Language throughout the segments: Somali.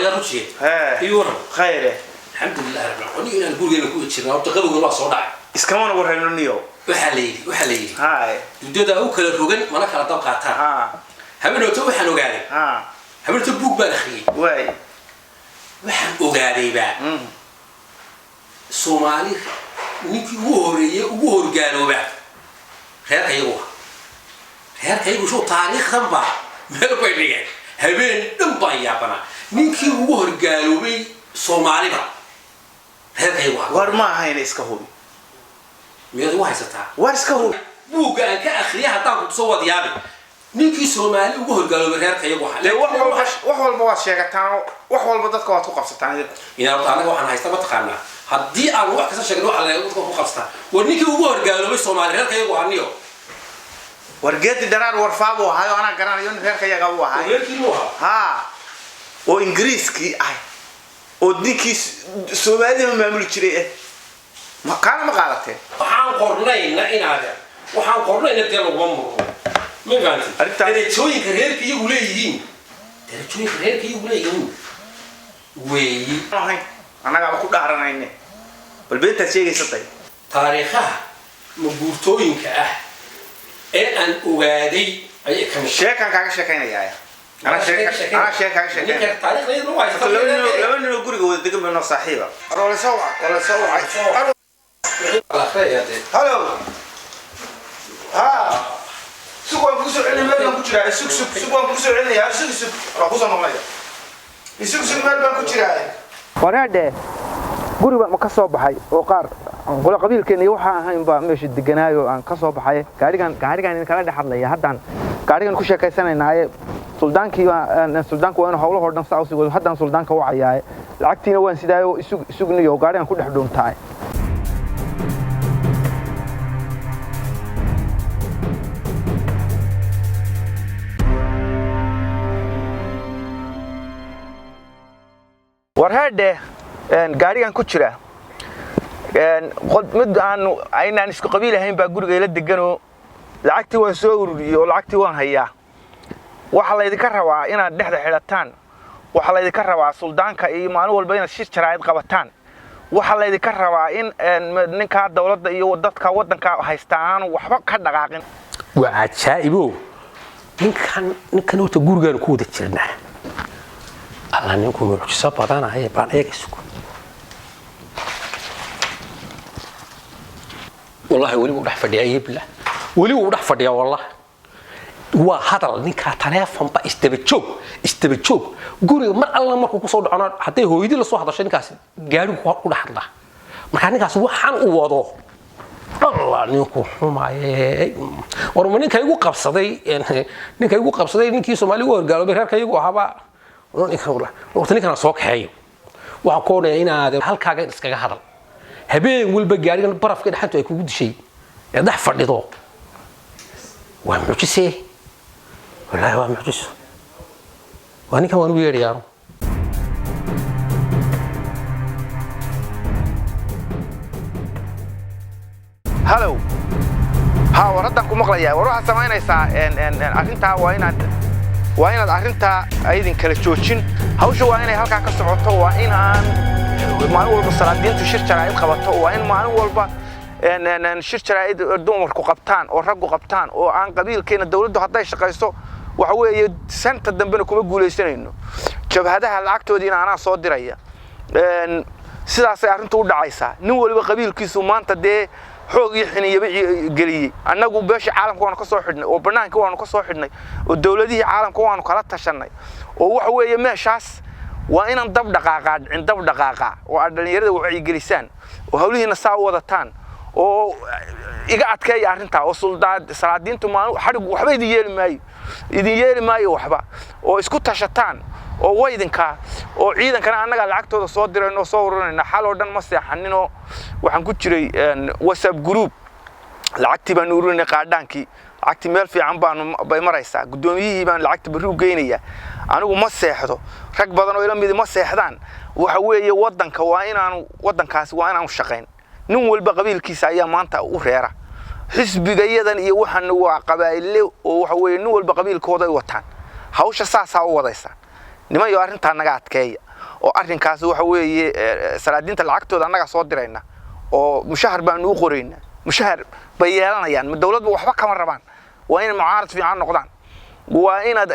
هذا رجيء يورم خيره الحمد لله رب العالمين أنا أقول لك كل شيء وتقبل الله صورة إسكمان ورهن النيو وحلي هاي جدا أوكل الروجن ما نكره طبقتها هم لو توه حنو قاري هم تبوك بالخير واي وحن وقاري بقى الصومالي نيجي وهور قالوا بقى خير كيبو شو تاريخ ثمبا ما بيني هبين دم يابنا نيجي وهور قالوا بي صومالي بقى خير كيبو ورما هاي إسكهوبي مياد واحد ستا وارسكهوبي بوجا كأخريها تاخد صوت يابي نيجي صومالي وهور قالوا بي خير كيبو لا وحول بواس شيء وحول بدك كوات وقفت يا رب تعالى وحنا هيستبت خامنا هدي أنا واحد كسر شغله على وقفته ونيجي وهور قالوا بي صومالي خير كيبو عنيو ورجيت درار ورفابو هاي أنا قرنا يون غير كي يجوا هاي غير كيلوها ها وإنجليز كي هاي وديكي سومالي ما يعملوا شيء ما كان ما قالته وحان قرنين إن هذا وحان قرنين نتيجة ومر ما قالت ترى شوي كرهير كي يقولين ترى شوي كرهير كي يقولين وي أنا قاعد أقول دارنا إني بالبنت تشيء ستة تاريخها مبورتوين كأه أن أوادي أي كم شيء كان كذا شيء كان يا أنا شيء كذا شيء نيك تاريخ غير رواية لو إنه يقول يقول منه صاحبه ولا سوا على خير هلو ها سوق بوسو على ما بنقول سوق بوسو على يا سوق رابوسا ما يا سوق ما بنقول ورده guriga ma ka soo baxay oo qaar qolo qabiilkeen iyo waxa ahayn ba meesha deganaayo aan ka soo baxay gaarigan in kala dhaxadlaya haddaan gaarigan ku sheekaysanaynaay suldaanku waa inuu hawlo hordhan saa u sii wado haddaan suldaanka wacayaay lacagtiina waan sidaayo isugniyo gaarigan ku dhex dhuuntaay warheede gaarigan ku jira mid aan isku qabiil ahayn baa guriga ila deganoo lacagtii waan soo ururiyay oo lacagtii waan hayaa waxa la idinka rabaa inaad dhexda xidhataan waxa la idinka rabaa suldaanka iyo maalin walba inaad shir jaraa'id qabataan waxa la idinka rabaa in ninka dawladda iyo dadka wadanka haystaan waxba ka dhaqaaqin waa ajaa'ibo ninkan uu gurigan ku wada jirnaa alla ninku mucjiso badanaya baan eegaysu والله ولي وضح فديا يبلا ولي وضح فديا والله وهذا نيكا تليفون با استبجوج غوري مر الله markuu ku soo dhacana haday hooyadii la soo hadashay ninkaas gaari ku dhaxla marka ninkaas waxaan u wado Allah ninku xumaayay warma ninka igu qabsaday ninkii Soomaaliga wargaalo reerka igu ahaba ninkan soo kaxeeyo waxa koonaya inaad halkaaga iskaga hadal habeen walba gaarigan barafka dhaxantu ay kugu dishay ee dhax fadhido waa mucjise wallahi waa mucjise waa ninkan waan u yeeriyaa hello ha waradan ku maqlayaa waxa samaynaysaa arinta waa inaad arinta aydin kala joojin hawsha waa inay halka ka socoto waa in aan maalin walba salaadiintu shir jaraa'id qabato waa in maalin walba shir jaraa'id dumarku qabtaan oo raggu qabtaan oo aan qabiilkeena dawladdu haday shaqaysto waxa weeye santa dambena kuma guuleysanayno jabhadaha lacagtoodii aanaa soo diraya sidaas ay arintu u dhacaysaa nin walba qabiilkiisu maanta dee xoog iyo xiniyaba galiyay annagu beesha caalamka waan ka soo xidhnay oo banaanka waan ka soo xidhnay oo dawladihii caalamka waan kala tashanay oo waxa weeye meeshaas waa inaan dab dhaqaaqa oo dhalinyarada wacyi gelisaan oo hawlihiina saa u wadataan oo iga adkeey arinta oo salaadiintu xarig waxba idin yeeli maayo waxba oo isku tashataan oo waydinka oo ciidankana annaga lacagtooda soo dirayno soo ururinayna xal oo dhan ma seexaninoo waxaan ku jiray WhatsApp group lacagtii baan ururinay qaadaankii lacagtii meel fiican bay maraysaa gudoomiyihii baan lacagta bari u geynaya anigu ma seexdo rag badan oo ila mid ma seexdaan waxa weeye wadankaas waa inaan shaqeyn nin walba qabiilkiisa ayaa maanta u reera xisbigayadan iyo waxan waa qabaa'ile oo waxa weeye nin walba qabiilkooda ay wataan hawsha saasaa u wadaysa nimayo arinta naga adkeeya oo arrinkaas waxa weeye salaadiinta lacagtooda annaga soo dirayna oo mushahar baan u qorayna mushahar bay yeelanayaan dawladdu waxba kama rabaan waa in mucaarad fiican noqdaan waa inaad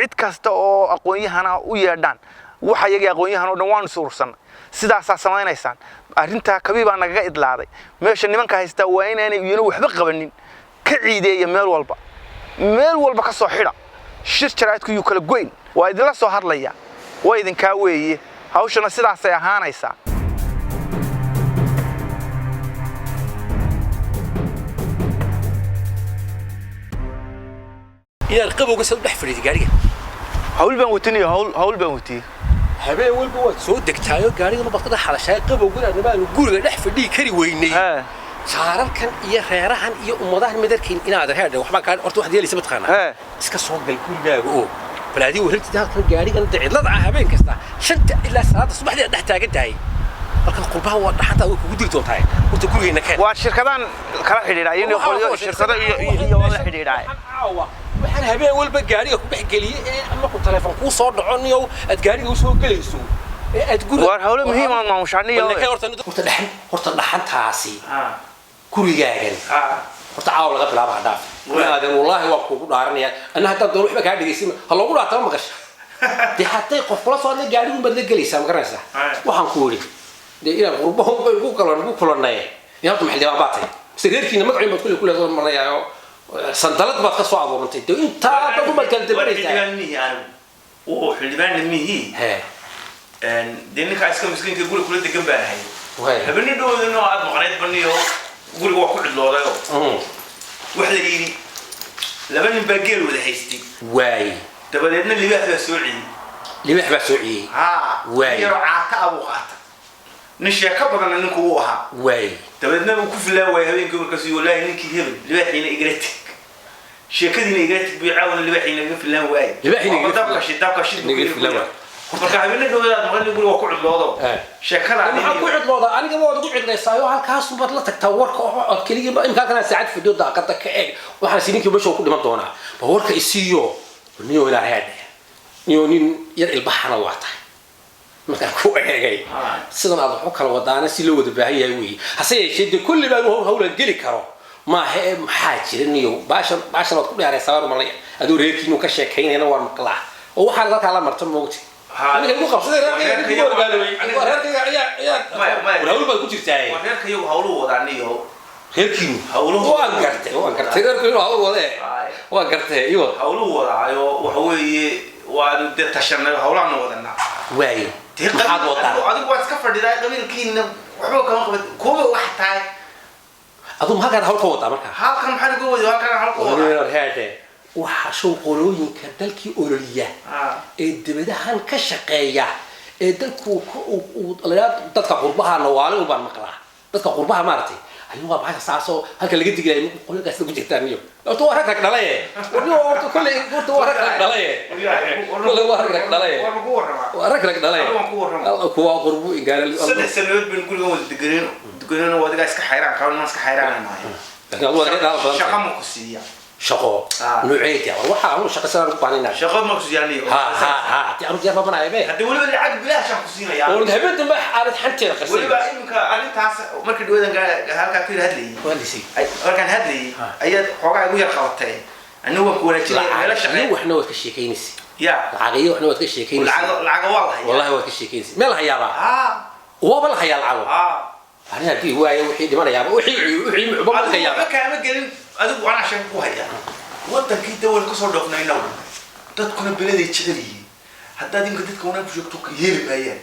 cid kasta oo aqoon-yahana u yeedhaan waxa iyaga aqoon-yahan oo dhan waan suursan sidaasaa samaynaysaan arrinta kabii baa nagaga idlaaday meesha nimanka haysta waa inaanay iyana waxba qabanin ka ciideeya meel walba ka soo xidha shir jaraadku yu kala goyn waa idinla soo hadlaya waa idinkaa weeye hawshana sidaasay ahaanaysaa إذا القبو قصد بحفري قارية هول بان وتني هول بان وتي هبه والبو سودك تايو قارية ما بقدر حلا شيء قبو قلنا نبان نقول نحفري كري ويني صار كان إيه خيرهن إيه أمضاه مدركين إن هذا هذا وحنا كان أرتو واحد يلي سبت خانة إسكا صوب بالكل جاء فلادي وهرت ده كان قاري كان تعيد لضع هبين كستا شنت إلا صلاة الصبح دي نحتاج تاعي لكن قربها وحتى ودير توتاي وتقول هنا كان والشركتان كلا حديراين يقولوا الشركة هي والله حديراين waxaan habeen walba gaariga ku bixgeliyay ama ku telefoon ku soo dhaconayo aad gaariga u soo galayso aad guriga war hawlo muhiim ah ma mushaniyo horta dhaxantaasi gurigaagan horta caaw laga bilaabo hadaf waadan wallahi waa ku dhaaranaya ana hadda doon waxba ka dhigaysin ha loogu dhaatay ma gashay de hatay qof kala soo hadlay gaarigu bad la galaysaa ma garanaysaa waxaan ku wari de ila qurbaho ku kulanay yaad maxay baatay sariirkiina magaciisa baad kulli soo marayaayo سنتلت بقى قصوا عبوا من تدو أنت تقول ما كان تبريد حلبان ميه أنا وحلبان ميه دينك عايز كم مسكين تقول كل ده جنبها هاي هبني دو إنه عاد مقنعت بني هو يقول هو كل الله ده واحد يجي لبني بقيل وده حيستي واي تبدأنا اللي بيحبه سوري واي يرعاك أبو قاطع نشيا كبرنا إنك وها واي تبدأنا وكيف لا واي هبين كبر كسي ولا إنك هبل اللي بحينا إجرتك شيكدنا إجرتك بيعاون اللي بحينا يقف لا واي اللي بحينا دبكة شيء نقف لا واي فكهبنا دولة مغني يقول وقوع الوضع شكرا أنا وقوع الوضع أنا قبل وقوع الرئيسايو هالكاس بطلتك تورك كلي إمكان كان ساعد في الدود قدك كأج وإحنا سنين كبشوا كل ما دونا بورك السيو نيو إلى هذا نيو ير البحر واضح marka ku eegay sidan aad wax kala wadaana si loo wada baahiyaa weey hase yeeshee kulli baa hawlan gali karo ma hay maxaa jiraniyo baashan ku dhaaray sabar malay adoo reerkiinu ka sheekaynayna war maqlaa oo waxa la kala marto moogti aniga ugu qabsaday reerkayga ku wargaalay reerkayga ayaa walaal baa ku jirtay reerkaygu hawlu wadaaniyo reerkiinu hawlu waan gartay reerkaygu hawlu waday waan gartay iyo hawlu wadaayo waxa weeye waa dad tashanay hawlaan wadana waay maxaad wadaa adigu waad iska fadhidaa qabiilkiina waxba kama qabad kuwa wax taay aduu halkan halka wadaa marka halkan maxaa lagu wadaa halkan halka wadaa heede waxa soo qolooyinka dalkii ololiya ee dibadahan ka shaqeeya ee dalku dadka qurbaha nawaalin baan maqlaa dadka qurbaha maartay ayuu waa baaxa saaso halka laga digay qolkaas lagu jirtaaniyo oo waa rag dhalay oo kulli waa rag dhalay waa rag dhalay kuwa qurbu ingaal saddex sanood bin guriga wada deganeen oo wadaga iska xayraan qaban iska xayraan maayo laakiin wadaga shaqo ma ku siiya shaqo nuuceed waxa aanu shaqo saaran ku baahnaa shaqo ma ku siiyaniyo ha ti aanu jeeba banaa ibe hadii waliba lacag bilaash aan ku siinaya oo habeen dambe aad xanteeda qasay waliba imka arintaas markii dhawadan halka ku hadlayay walisi markaan hadlayay ayaad xogaa igu yar qabatay anigu waan ku wanaajinay meel shaqo waxna wad ka sheekaynaysi ya lacagayo waxna wad ka sheekaynaysi lacag wallahi wad ka sheekaynaysi meel hayaaba waba la hayaa lacag أنا دي هو وحيد ما يابا وحيد بابا يابا كلام قليل أدو أنا عشان كوهيا وأنت كده ولا كسر دفنا ينام تدخل بلاد يشتري حتى دين كده كونه بشوكتك يهرب هيا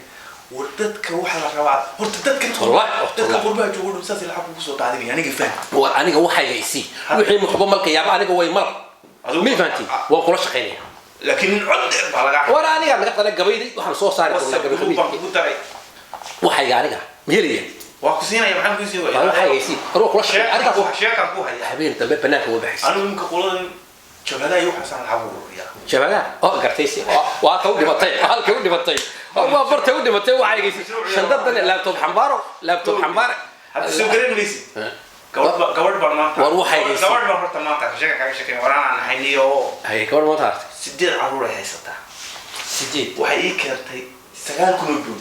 وتدك واحد الرواع وتدك والله تدك قربها تقول مساس الحب بصوت عادي يعني كيف وأنا جو حاجة يسي وحيد محبوب ملك يابا أنا جوي مر مين فهمتي وأقول شقيني لكن عد على ولا أنا قاعد نقطع الجبيدي وحنا صوص صار وحاجة أنا مهلية وكسينا يا محمد كسينا والله حاجة يسي روح وش أنا كان كوها يا حبيبي تبى بنات هو بحس أنا ممكن أقول شباب يروح حسن الحبور يا شباب قرتيسي وأكودي بطيء كودي بطيء ما فرت كودي بطيء وحاجة يسي شندتني لابتوب حمبارة هذا سوكرين ليسي كورد برمان وروح حاجة يسي كورد برمان شكل ورانا حنيو هاي كورد ما تعرف سديد عروره هاي ستا سديد وحي كرتي سجال كنوبون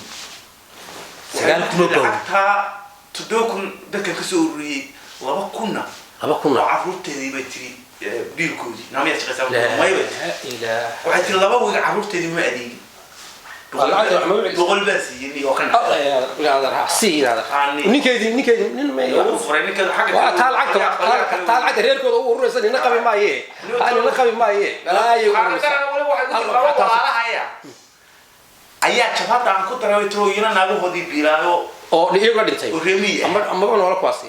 حتى تدوكن دكا كسوري لما كنا وعروت تدي بتري بيركودي نعم يا شيخ ما يبي إله وحتى لما هو عروت تدي ما أدي بقول بس يعني وكان يا هذا سي هذا نكيد ما يوفر نكيد حاجة تعال عاد ريركود ورسني نقبي ما هي أنا نقبي ما هي لا يورس أنا واحد ayaa jabada aan ku daray tooyina naagu hodii biilaayo oo iyaga dhintay ama wala kwaasi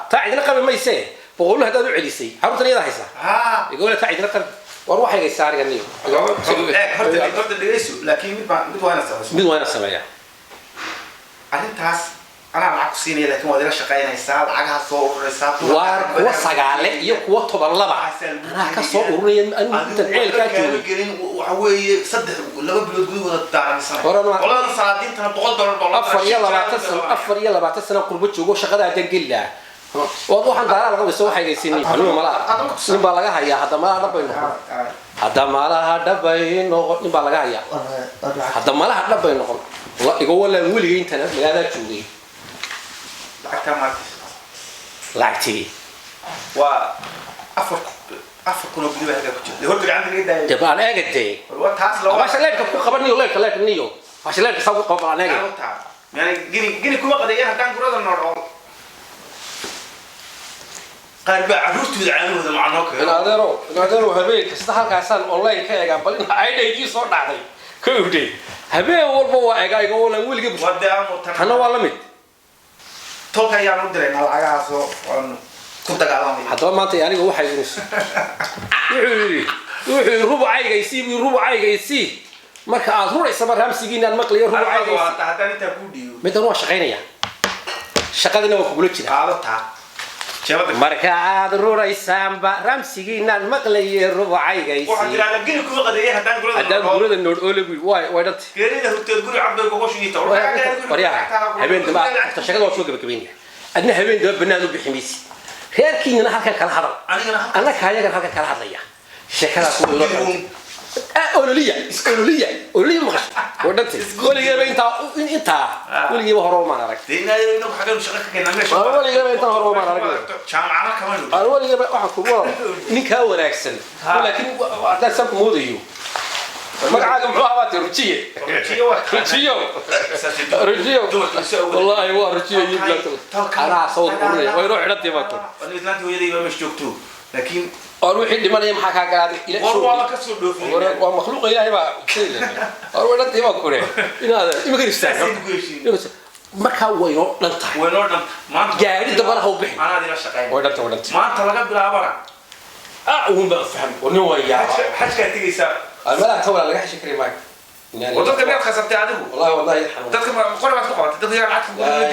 ta cidna qabi maysee boqol hadaad u celisay xaruntan iyada haysa igool ta cidna qabi war waxay ay saarganiyo horta dhageyso laakiin mid waana sameeya arintaas ana lacag ku siinay laakiin waad ila shaqaynaysaa lacagaha soo ururaysaa war kuwa sagaale iyo kuwa toban laba ana ka soo ururiyay inta ceelka joogay waxa weeye saddex laba bilood gudahooda daaranaysan qolada salaadiintana $100 afar iyo labaatan sano qurbo joogo shaqada aad gelaa waxaan daara laga wiso waxay geysinay anuu malaha nin baa laga hayaa hadda malaha dhabay noqon nin baa laga hayaa hadda malaha dhabay noqon igo wala wiliga intana magaalada joogay lacagtii waa afar kuna gudiba halka ku jirtay horta gacanta laga daayo jabaan eegade waa taas loo waa shaleedka ku qabaniyo leedka waa shaleedka saw ku qaban eegade yani gini kuma qadayeen hadaan gurada nool qarba caruurtooda caanooda macnooka inaadero habeenka sida halkaasaan online ka eegaa bal in aydaydii soo dhacday ka ogday habeen walba waa eegayga wala wiliga wadaan waa la mid tolka ayaan u diray lacagahaas oo ku dagaalamay hadaba maanta aniga waxay wuxuu rubucaygaysii marka aad ruraysa barnaamijkiina aan maqlayo rubucaygaysii hadaan inta ku dhiyo midan waa shaqaynaya shaqadina waa ku gula jira qaadata marka aad ruraysaan barnaamijkiina aan maqlayo rubucaygaysii waxa jira gini kuma qadeeyay hadaan gurada nood oo leeyahay way dad geerida horteed guri cabay ugu shiita habeen dama shaqada waa soo gabagabeynaya adna habeen dama banaan u biximisi reerkiina halka kala hadal anna kaayaga halka kala hadlaya sheekada ku ololiya maqash wadante waligeeba inta waligeeba hore ma arag inuu xagan shaqo ka keenay meesha waligeeba inta hore ma arag jaamacada kama waligeeba waxa ku wada ninka wanaagsan laakiin hadda sabab moodayo magacaaga muxuu ahaa rujiyo wallahi waa rujiyo yiblato ana soo qornay way roo xidhatay bato wadnaantii hooyadayba ma joogto laakiin wixii dhimanaya maxaa ka galaaday ila waa ka soo dhoofin waa makhluuq ilaahay baa sheegay wadnaantii waa kore inaad imika istaago marka wayno dhan maanta gaari dabana ha u bixin ana dina shaqeyn wadanta maanta laga bilaabana wuu faham وني ويا حاجة تيجي الملا تولى لقى حشي كريم معك وتذكر بيت خسرت عدو والله يرحمه تذكر قرب تقعد تذكر يا عاد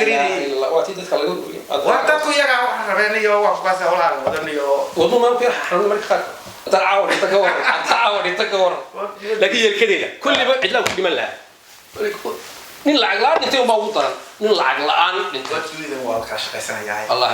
قريني وقتي تذكر لقول وانت يا جماعه راني يو وقاس ولا ودني والله ما في حرام ما خاطر تعاون يتكور لكن كده كل ما عدلا كل ما لها nin lacag la'aan intee u baa ugu daran nin lacag la'aan inta tuulida waa ka shaqaysanaya Allah